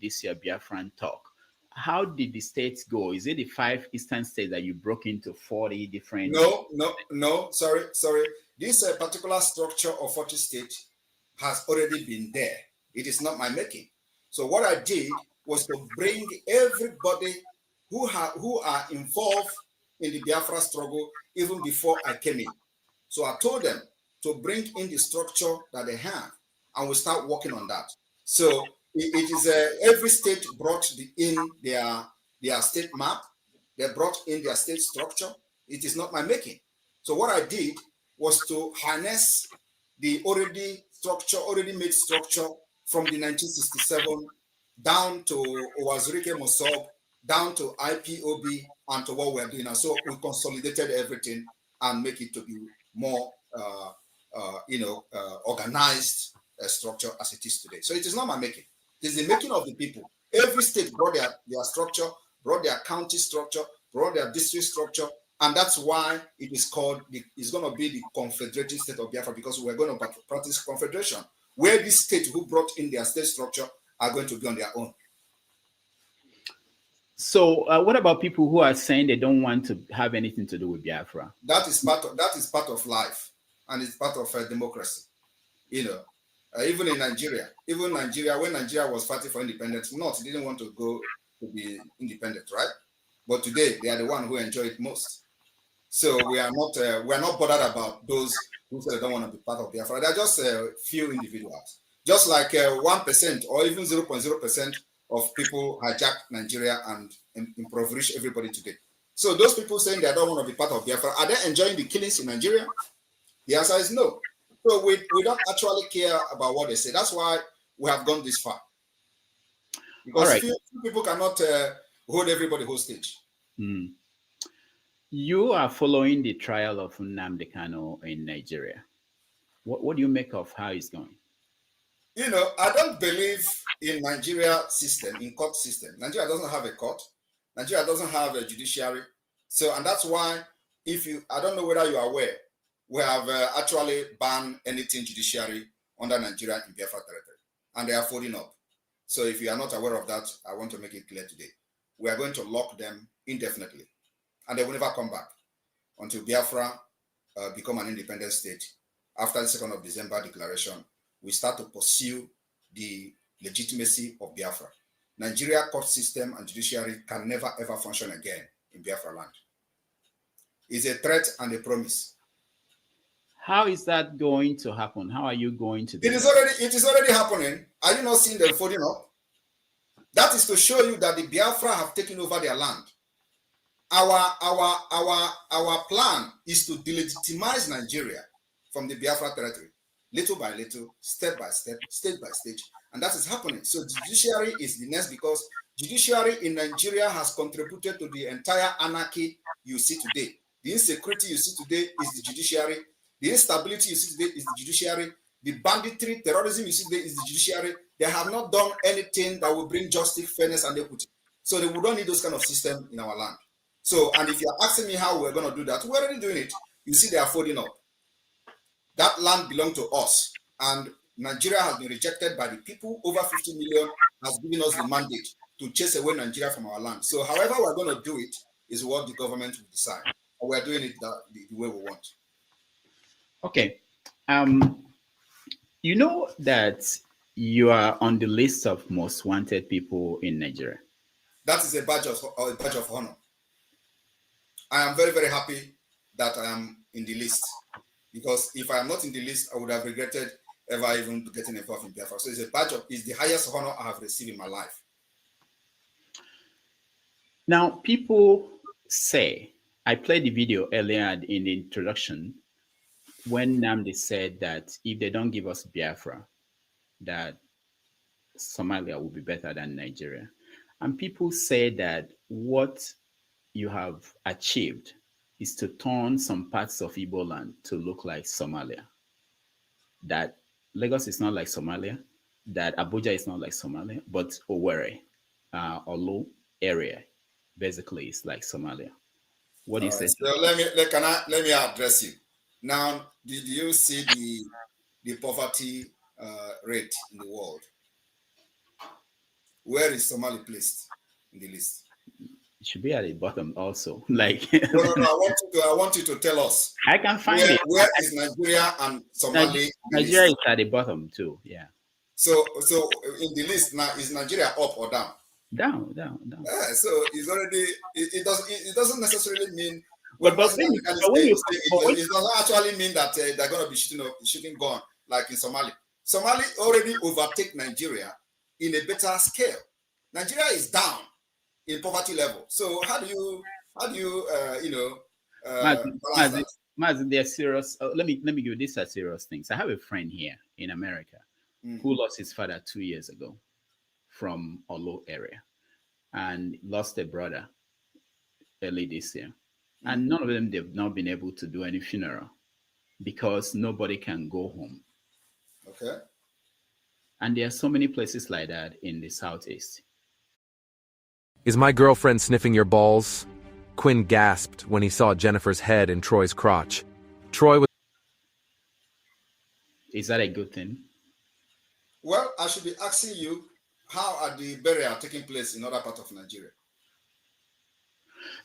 this year Biafran talk. How did the states go? Is it the 5 eastern states that you broke into 40 different? No. Sorry. This particular structure of 40 states has already been there. It is not my making. So what I did was to bring everybody who are involved in the Biafra struggle even before I came in. So I told them to bring in the structure that they have, and we start working on that. So it is every state brought in their state map. They brought in their state structure. It is not my making. So what I did was to harness the already made structure from the 1967 down to Owazurike Mosob, down to IPOB, and to what we're doing now. So we consolidated everything and make it to be more, organized structure as it is today. So it is not my making. It is the making of the people. Every state brought their structure, brought their county structure, brought their district structure, and that's why it is called, it's going to be the Confederated State of Biafra, because we're going to practice confederation, where these states who brought in their state structure are going to be on their own. So what about people who are saying they don't want to have anything to do with Biafra? That is part of life, and it's part of democracy. Even in Nigeria, when Nigeria was fighting for independence, North didn't want to go to be independent, right? But today they are the one who enjoy it most. So we are not bothered about those who say they don't want to be part of Biafra. They are just a few individuals, just like 1% or even 0.0% of people hijack Nigeria and impoverish everybody today. So those people saying they don't want to be part of Biafra, are they enjoying the killings in Nigeria? The answer is no. So we don't actually care about what they say. That's why we have gone this far. Because few people cannot hold everybody hostage. Mm. You are following the trial of Nnamdi Kanu in Nigeria. What do you make of how it's going? I don't believe in Nigeria system, in court system. Nigeria doesn't have a court. Nigeria doesn't have a judiciary. So, and that's why, I don't know whether you are aware, we have actually banned anything judiciary under Nigeria in Biafra territory, and they are folding up. So if you are not aware of that, I want to make it clear today. We are going to lock them indefinitely, and they will never come back until Biafra become an independent state. After the 2nd of December declaration, we start to pursue the legitimacy of Biafra. Nigeria court system and judiciary can never ever function again in Biafra land. It's a threat and a promise. How is that going to happen? How are you going to do it? It is already happening. Are you not seeing them folding up? That is to show you that the Biafra have taken over their land. Our plan is to delegitimize Nigeria from the Biafra territory, little by little, step by step, stage by stage, and that is happening. So the judiciary is the next, because judiciary in Nigeria has contributed to the entire anarchy you see today. The insecurity you see today is the judiciary. The instability you see today is the judiciary. The banditry, terrorism you see today is the judiciary. They have not done anything that will bring justice, fairness, and equity. So we don't need those kind of system in our land. So, and if you're asking me how we're going to do that, we're already doing it. You see, they are folding up. That land belongs to us, and Nigeria has been rejected by the people. Over 50 million has given us the mandate to chase away Nigeria from our land. So however we're going to do it is what the government will decide. And we're doing it the way we want. Okay. You know that you are on the list of most wanted people in Nigeria. That is a badge of honor. I am very, very happy that I am in the list, because if I am not in the list, I would have regretted ever even getting involved in Biafra. So it's the highest honor I have received in my life. Now, people say, I played the video earlier in the introduction when Nnamdi said that if they don't give us Biafra, that Somalia will be better than Nigeria. And people say that what you have achieved is to turn some parts of Igbo land to look like Somalia. That Lagos is not like Somalia, that Abuja is not like Somalia, but Owerri, Olu area, basically is like Somalia. What do you say? So let me address you. Now, did you see the poverty rate in the world? Where is Somali placed in the list? It should be at the bottom also. Like No, no, no. I want you to tell us I can find it. where is Nigeria and Somali in the Nigeria is list? at the bottom too. Yeah. So in the list now, is Nigeria up or down? Down, down, down. So it's already it doesn't necessarily mean when But Mazi Namdekan is but when saying you it doesn't actually mean that they're going to be shooting gun like in Somalia. Somalia already overtake Nigeria in a better scale. Nigeria is down in poverty level. So how do you balance Mazi, that? Mazi, they're serious. Let me give you these are serious things. I have a friend here in America Mm. who lost his father 2 years ago from Olo area and lost a brother early this year. And none of them they've not been able to do any funeral because nobody can go home. Okay. And there are so many places like that in the southeast. Is my girlfriend sniffing your balls? Quinn gasped when he saw Jennifer's head in Troy's crotch. Troy was... Is that a good thing? Well, I should be asking you, how are the burial taking place in other parts of Nigeria?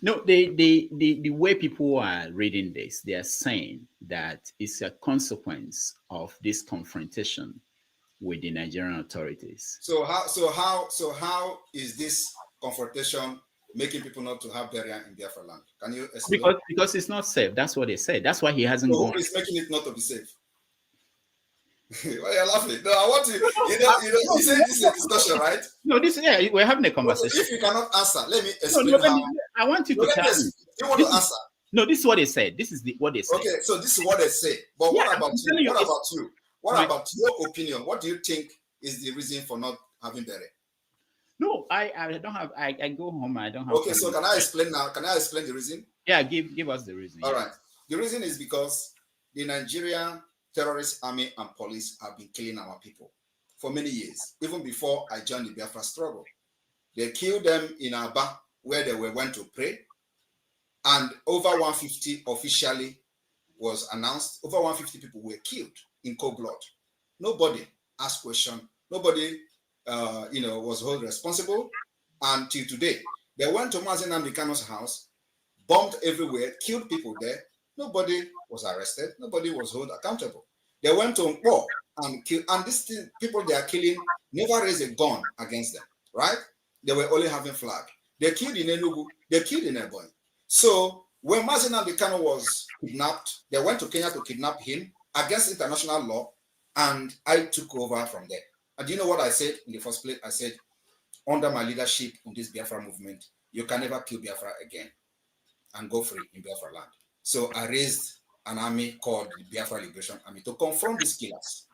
No, the way people are reading this, they are saying that it's a consequence of this confrontation with the Nigerian authorities. So how is this confrontation making people not to have burial in Biafra land? Can you explain? Because it's not safe. That's what they said. That's why he hasn't So gone. who is making it not to be safe? Why are you laughing? No, I want to. You said this is a discussion, right? No, we're having a conversation. If you cannot answer, let me explain I want you to tell me. You want to answer? No, this is what they said. This is what they said. Okay, so this is what they say. But what about you? What about you? What about your opinion? What do you think is the reason for not having burial? No, I don't have. I go home. I don't have. Okay, so can I explain now? Can I explain the reason? Yeah, give us the reason. All right. The reason is because the Nigerian terrorist army and police have been killing our people for many years, even before I joined the Biafra struggle. They killed them in Aba, where they went to pray, and over 150 officially was announced. Over 150 people were killed in cold blood. Nobody asked question. Nobody, was held responsible until today. They went to Mazi Namdekan's house, bombed everywhere, killed people there. Nobody was arrested. Nobody was held accountable. They went to Ekpa and killed, and these people they are killing never raised a gun against them, right? They were only having flag. They killed in Enugu. They killed in Ebonyi. So when Mazi Namdekan was kidnapped, they went to Kenya to kidnap him against international law, and I took over from there. And do you know what I said in the first place? I said, under my leadership in this Biafra movement, you can never kill Biafra again and go free in Biafra land. So I raised an army called the Biafra Liberation Army to confront these killers.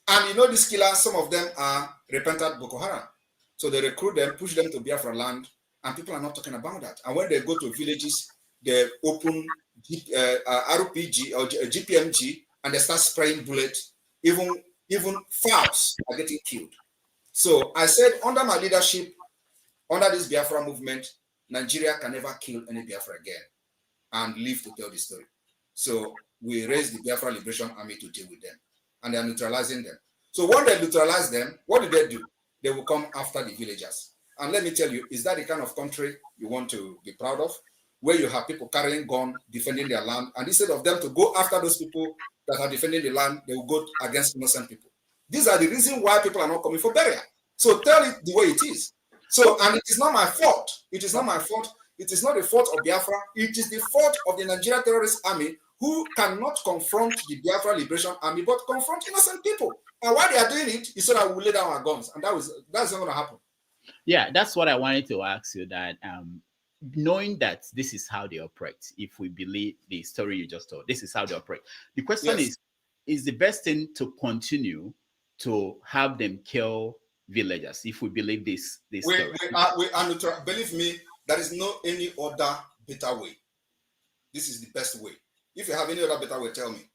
And these killers, some of them are repentant Boko Haram. So they recruit them, push them to Biafra land, and people are not talking about that. And when they go to villages, they open RPG or GPMG, and they start spraying bullets. Even fowls are getting killed. So I said, under my leadership, under this Biafra movement, Nigeria can never kill any Biafra again and live to tell the story. So we raised the Biafra Liberation Army to deal with them, and they are neutralizing them. So when they neutralize them, what do? They will come after the villagers. And let me tell you, is that the kind of country you want to be proud of? Where you have people carrying guns, defending their land, and instead of them to go after those people that are defending the land, they will go against innocent people. These are the reasons why people are not coming for burial. So tell it the way it is. So, and it is not my fault. It is not my fault. It is not the fault of Biafra. It is the fault of the Nigerian terrorist army who cannot confront the Biafra Liberation Army, but confront innocent people. And why they are doing it is so that we will lay down our guns. And that's not going to happen. Yeah, that's what I wanted to ask you, that knowing that this is how they operate, if we believe the story you just told, this is how they operate. The question is the best thing to continue to have them kill villagers if we believe this story? We are neutral. Believe me, there is no any other better way. This is the best way. If you have any other better way, tell me.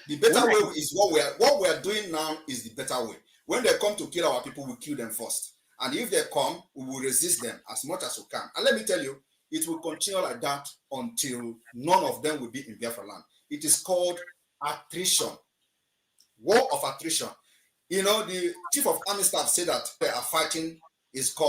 The better way is what we are doing now is the better way. When they come to kill our people, we kill them first. And if they come, we will resist them as much as we can. And let me tell you, it will continue like that until none of them will be in Biafra land. It is called attrition. War of attrition. You know, the chief of army staff said that they are fighting is called